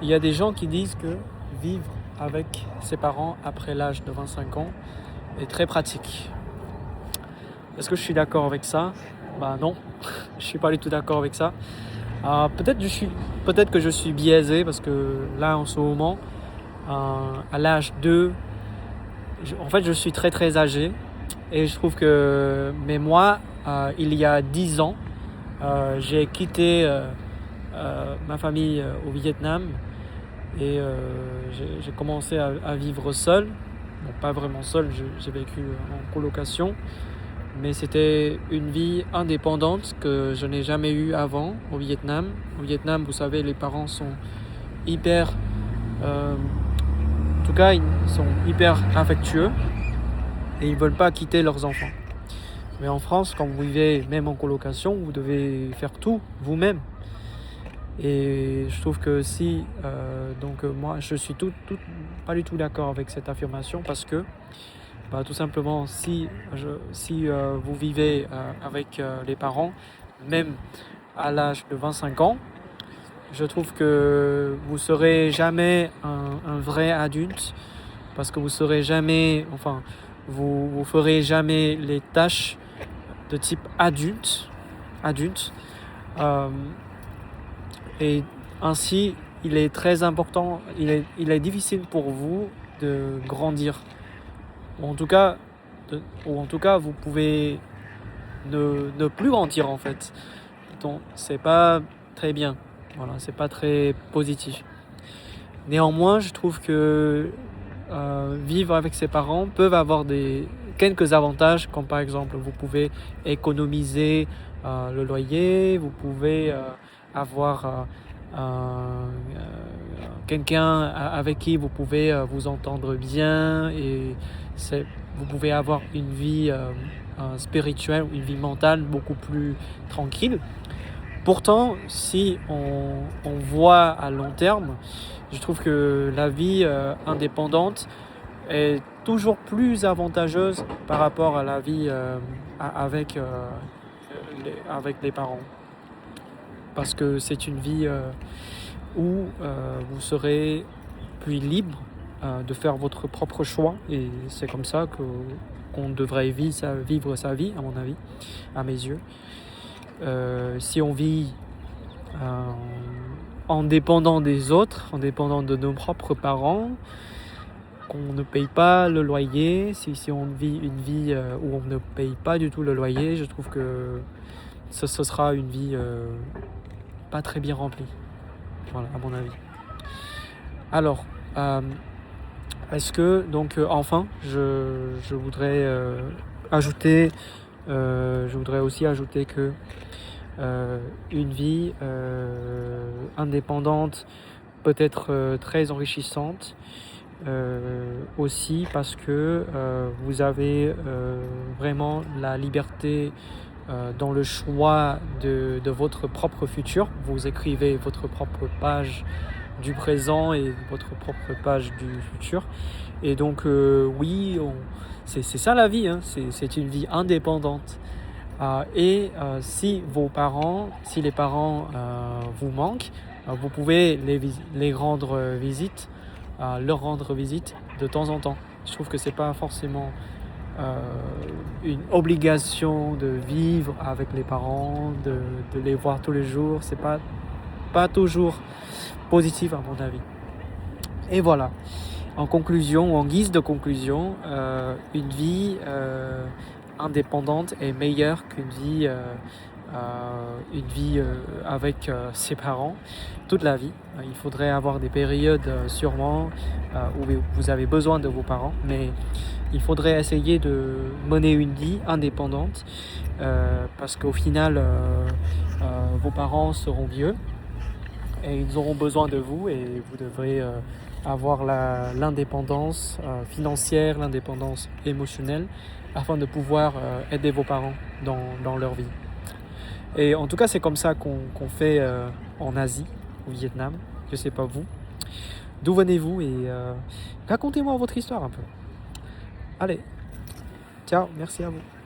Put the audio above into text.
Il y a des gens qui disent que vivre avec ses parents après l'âge de 25 ans est très pratique. Est-ce que je suis d'accord avec ça? Non, je suis pas du tout d'accord avec ça. Peut-être que je suis biaisé parce que là en ce moment, à l'âge de, en fait je suis très très âgé et je trouve que, mais moi, il y a 10 ans, j'ai quitté ma famille au Vietnam et j'ai commencé à vivre seul. Bon, pas vraiment seul, j'ai vécu en colocation, mais c'était une vie indépendante que je n'ai jamais eue avant au Vietnam. Au Vietnam, vous savez, les parents sont hyper, en tout cas, ils sont hyper affectueux et ils ne veulent pas quitter leurs enfants. Mais en France, quand vous vivez même en colocation, vous devez faire tout vous-même. Et je trouve que moi je suis pas du tout d'accord avec cette affirmation parce que tout simplement si vous vivez avec les parents, même à l'âge de 25 ans, je trouve que vous serez jamais un vrai adulte parce que vous ferez jamais les tâches de type adulte. Et ainsi, il est très important, il est difficile pour vous de grandir. Ou en tout cas, vous pouvez ne plus grandir en fait. Donc, c'est pas très bien. Voilà, c'est pas très positif. Néanmoins, je trouve que vivre avec ses parents peut avoir quelques avantages, comme par exemple, vous pouvez économiser le loyer, vous pouvez avoir quelqu'un avec qui vous pouvez vous entendre bien et vous pouvez avoir une vie spirituelle, une vie mentale beaucoup plus tranquille. Pourtant, si on voit à long terme, je trouve que la vie indépendante est toujours plus avantageuse par rapport à la vie avec les parents. Parce que c'est une vie où vous serez plus libre de faire votre propre choix. Et c'est comme ça qu'on devrait vivre sa vie, à mon avis, à mes yeux. Si on vit en dépendant des autres, en dépendant de nos propres parents, qu'on ne paye pas le loyer, si on vit une vie où on ne paye pas du tout le loyer, je trouve que ce sera une vie pas très bien remplie. Voilà, à mon avis. Alors, est-ce que, enfin, je voudrais aussi ajouter que une vie indépendante peut être très enrichissante aussi parce que vous avez vraiment la liberté dans le choix de votre propre futur. Vous écrivez votre propre page du présent et votre propre page du futur. Et donc oui, c'est ça la vie, hein. C'est une vie indépendante. Et si les parents vous manquent, vous pouvez leur rendre visite de temps en temps. Je trouve que c'est pas forcément une obligation de vivre avec les parents, de les voir tous les jours. C'est pas toujours positif à mon avis. Et voilà. En guise de conclusion, une vie indépendante est meilleure qu'une vie avec ses parents toute la vie. Il faudrait avoir des périodes sûrement où vous avez besoin de vos parents, mais il faudrait essayer de mener une vie indépendante parce qu'au final vos parents seront vieux et ils auront besoin de vous et vous devrez avoir l'indépendance financière, l'indépendance émotionnelle afin de pouvoir aider vos parents dans leur vie. Et en tout cas, c'est comme ça qu'on fait en Asie, au Vietnam. Je sais pas vous. D'où venez-vous et racontez-moi votre histoire un peu. Allez, ciao, merci à vous.